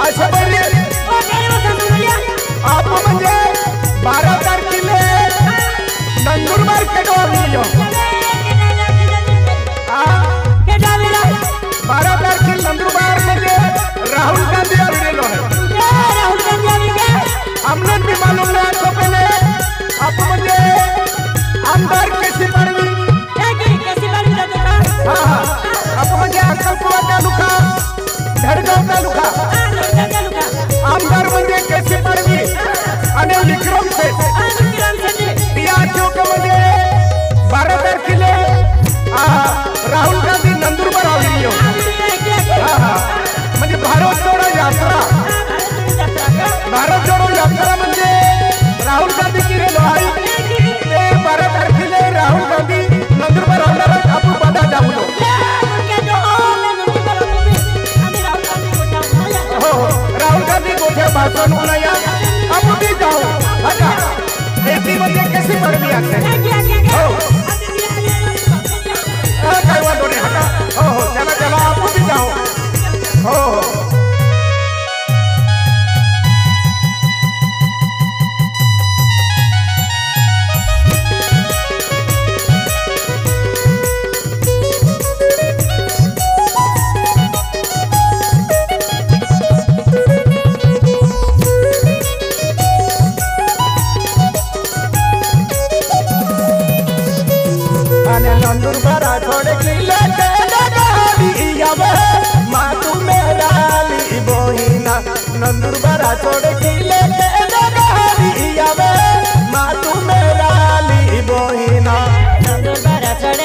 अच्छा बरे आप म्हणजे 12 तारखेला नंदुरबार केडवाली 12 तारखेला नंदुरबार म्हणजे राहुल गांधी आलेलो है हमने भी मालूम है आपको पहले आप म्हणजे आमदार कैसी पड़वी हाँ आप म्हणजे अक्कलकुवा तालुका धडगाव तालुका आमदार म्हणजे कैसी पड़वी आणि विक्रम से या चौक मध्ये 12 तारखेला राहुल गांधी नंदुरबार आलेलो म्हणजे भारत जोडो यात्रा म्हणजे राहुल गांधी की रेलवाई 12 तारखेला राहुल गांधी नंदुरबार आमदार आपण बदा जाऊलो हो राहुल गांधी गोठे भाषण होनाया आपण भी जाओ अच्छा एसी मध्ये कैसी पड़वी आते हो काय वाटो नाही हटा हो चला चला आपण भी जाओ हो नंदुरबार छोड़ किले मातू मेरा ली बोहिना नंदुरबार छोड़ किले मातू मेरा ली बोहिना नंदुरबार छोड़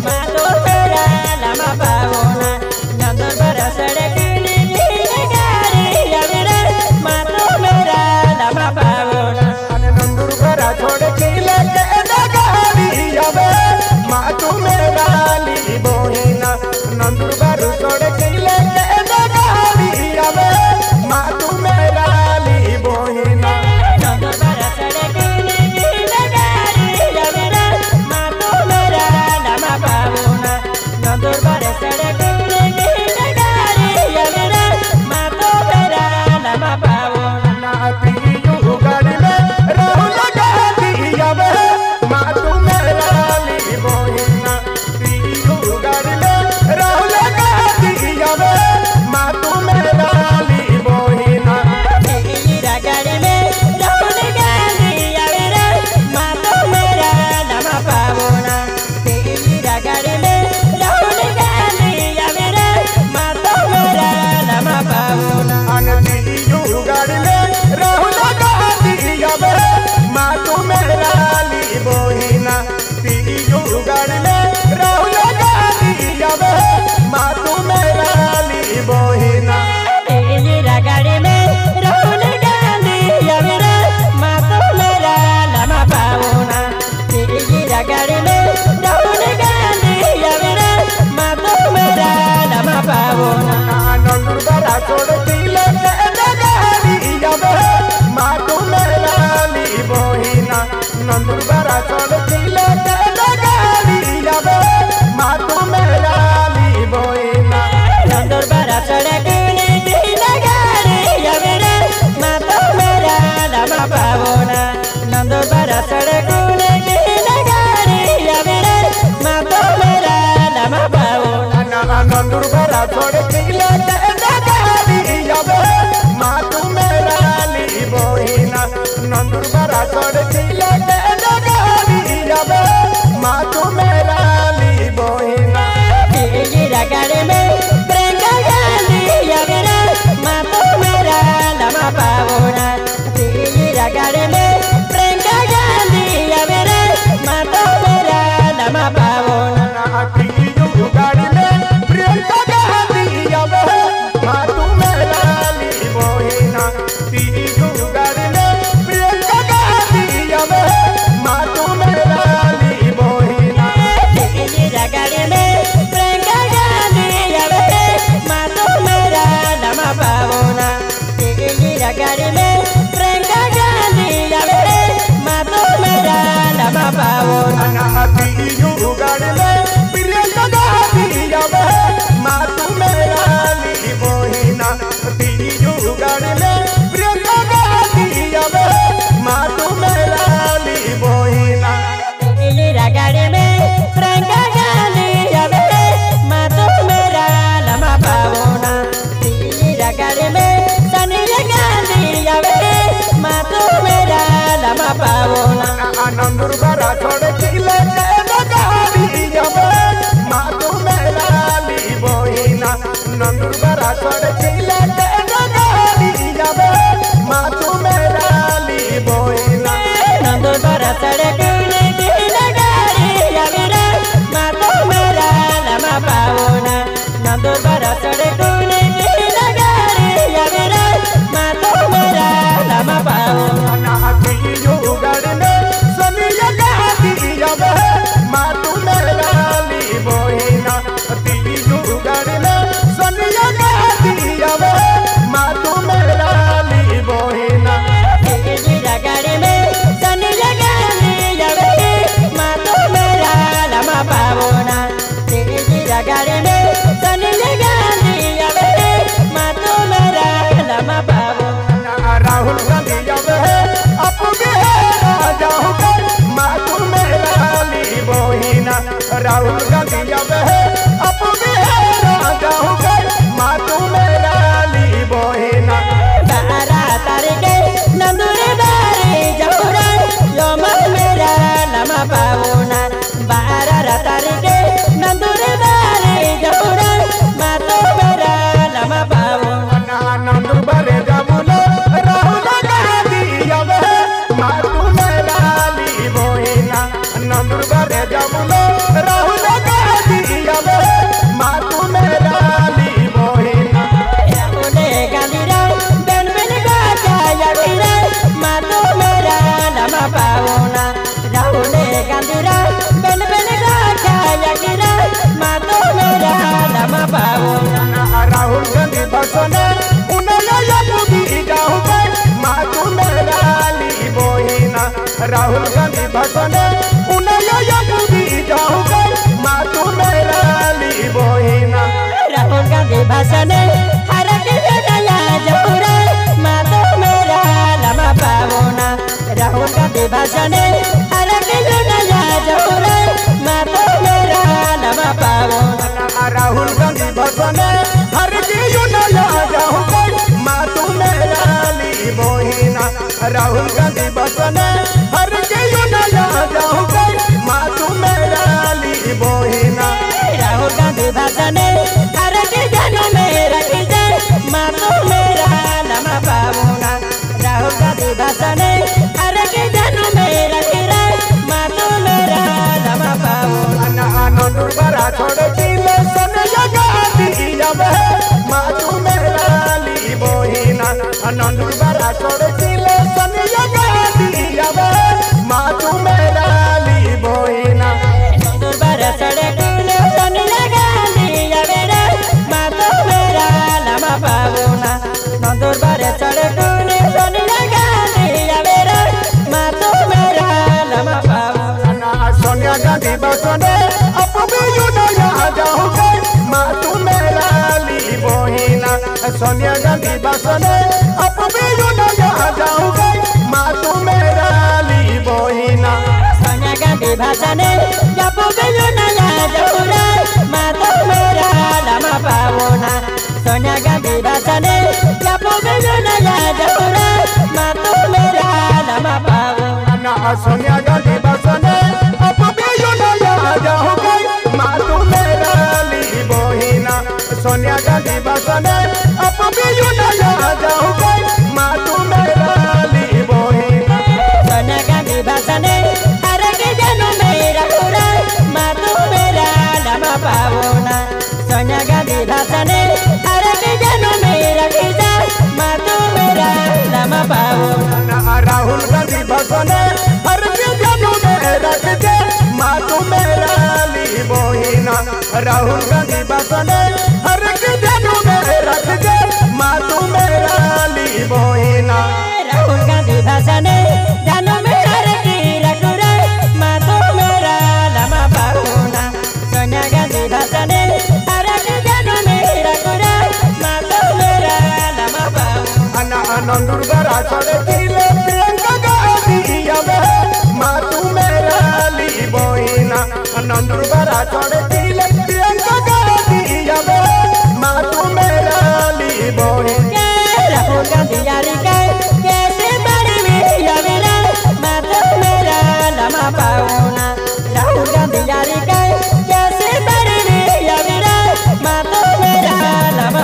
मातू मेरा लमा पावना नंदुरबार छोड़ मातू मेरा लमा पावना नंदुरबार छोड़ किले मातू मेरा ली बोहिना नंदुरबार छोड़ किले मातू मेरा ली बोहिना नंदुरबार छोड़ मातू मेरा लमा पावना नंदुरबार छोड़ मातू मेरा लमा पावना पीयू गाड़ी में राहुल गांधी मातू मेरा ली बोहिना पीयू गाड़ी में राहुल गांधी मातू मेरा ली बोहिना तेरा गाड़ी में राहुल गांधी मातू मेरा लमा पावना तेरा गाड़ी में राहुल गांधी मातू मेरा लमा पावना पीयू गाड़ी में राहुल गांधी मातू मेरा ली बोहिना पीयू गाड़ी में राहुल गांधी मातू मेरा ली बोहिना तेरा गाड़ी में राहुल गांधी मातू मेरा लमा पावना तेरा गाड़ी में राहुल गांधी मातू मेरा लमा पावना नंदुरबार छोड़ किले मातू मेरा ली बोहिना नंदुरबार छोड़ किले मातू मेरा ली बोहिना नंदुरबार छोड़ मातू मेरा लमा पावना नंदुरबार छोड़ मातू मेरा लमा पावना नंदुरबार छोड़ किले मातू मेरा ली बोहिना नंदुरबार छोड़ किले मातू मेरा ली बोहिना तेरा गाड़ी में प्रियंका गांधी मातू मेरा लमा पावना तेरा गाड़ी में प्रियंका गांधी मातू मेरा लमा पावना पीयू गाड़ी में प्रियंका गांधी नंदुरबार छोड़ चिले गाड़ी जावे माँ तू मेरा ली बोहिना नंदुरबार छोड़ चिले गाड़ी जावे रे माँ तू मेरा लमा पावना नंदुरबार छोड़ चिले गाड़ी जावे रे माँ तू मेरा लमा पावना गाड़ी में सोनिया गाड़ी जावे माँ तू मेरा ली बोहिना गाड़ी में सोनिया गाड़ी जावे माँ तू मेरा ली बोहिना गाड़ी में सोनिया गाड़ी जावे माँ तू मेरा लमा पावना गाड़ी में सोनिया गाड़ी जावे माँ तू मेरा लमा पावना राहुल गांधी जावे अब बिहार माँ तू मेरा ली बोहिना राहुल गांधी जावे अब बिहार माँ तू मेरा ली बोहिना 12 तारीख नंदुरबार जाऊरा योम मेरा लमा पावना 12 तारीख नंदुरबार जाऊरा माँ तू मेरा लमा पावना नंदुरबार जाबुलो राहुल गांधी जावे माँ तू मेरा ली बोहिना नंदुरबार जाबुलो राहुल गांधी जावे माँ तू मेरा ली बोहिना राहुल गांधी रे बेन बेन गाजा यागी रे माँ तू मेरा लमा पावना राहुल गांधी रे बेन बेन गाजा यागी रे माँ तू मेरा लमा पावना राहुल गांधी बसने माँ तू मेरा ली बोहिना राहुल गांधी बसने माँ तू मेरा ली बोहिना राहुल गांधी भाषण हर नया जौरा माँ तू मेरा लमा पावना राहुल गांधी भाषण हर नया जौरा माँ तू मेरा लमा पावना राहुल गांधी बसने हर नया माँ तू मेरा ली बोहिना राहुल गांधी बसने हर नया माँ तू मेरा ली बोहिना राहुल गांधी भाषण हर में रखी जाए माँ तू मेरा लमा पावना राहुल गांधी भाषण हर में रखी जाए माँ तू मेरा लमा पावना नंदुरबार छोड़ चिले सोनिया गाड़ी जावे माँ तू मेरा ली बोहिना नंदुरबार छोड़ चिले सोनिया गाड़ी जावे माँ तू मेरा ली बोहिना नंदुरबार छोड़ सोनिया गाड़ी जावे रे माँ तू मेरा लमा पावना नंदुरबार छोड़ सोनिया गाड़ी जावे रे माँ तू मेरा लमा पावना सोनिया गांधी बसने अब भी माँ तू मेरा ली बोहिना सोनिया गांधी बसने अब भी माँ तू मेरा ली बोहिना सोनिया गांधी भाषण जब नया जौरा माँ तू मेरा लमा पावना सोनिया गांधी भाषण जब नया जौरा माँ तू मेरा लमा पावना सोनिया गांधी बसने अब भी माँ तू मेरा ली बोहिना सोनिया गांधी बसने अब भी माँ तू मेरा ली बोहिना सोनिया गांधी भाषण हर मेरा पूरा माँ तू मेरा लमा पावना सोनिया गांधी भाषण हर मेरा खींचा माँ तू मेरा लमा पावना राहुल गांधी बसने हर माँ तू मेरा ली बोहिना राहुल गांधी बसने हर माँ तू मेरा ली बोहिना राहुल गांधी भाषण जानो मेरा रखुरा माँ तू मेरा लमा पावना सोनिया गांधी भाषण हर मेरा रखुरा माँ तू मेरा लमा पावना नंदुरबार छोड़ चिले प्रियंका गांधी जावे माँ तू मेरा ली बोहिना नंदुरबार छोड़ चिले प्रियंका गांधी जावे माँ तू मेरा ली बोहिना राहुल गांधी यारी का कैसे बड़ी में यावेरा माँ तू मेरा लमा पावना राहुल गांधी यारी का कैसे बड़ी में यावेरा माँ तू मेरा लमा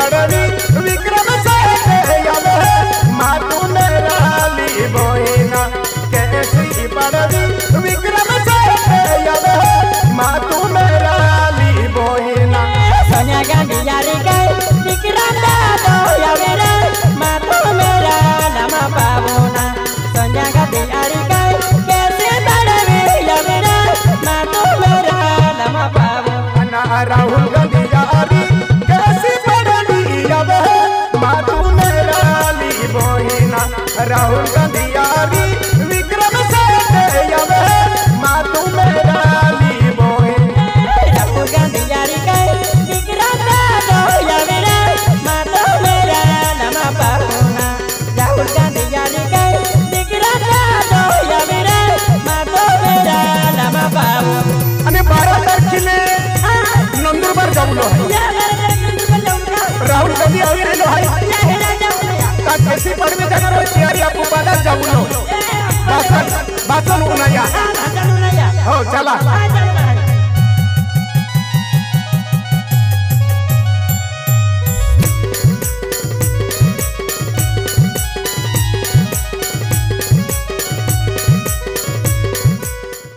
पड़वी विक्रम से आवे मातू मेरा ली बोहिना कैसी पड़वी विक्रम से आवे मातू मेरा ली बोहिना सोनिया गांधी यारी के विक्रम दादो आवे रे मातू मेरा लमा पावोना सोनिया गांधी यारी के कैसे पड़वी आवे रे मातू मेरा लमा पावोना राहुल गांधी यारी कैसी पड़वी आवे मातू मेरा ली बोहिना राहुल गांधी यारी विक्रम से आवे मातू मेरा ली बोहिना राहुल गांधी यारी के विक्रम दादो आवे रे मातू मेरा लमा पावोना राहुल गांधी यारी के विक्रम दादो आवे रे मातू मेरा लमा पावोना आणि 12 तारखेला नंदुरबार जाऊलो राहुल गांधी आविरेलो आहे का कशी पडवी जाणार होती यार या पुबाला जाऊलो भाषण उन्हाया हो चला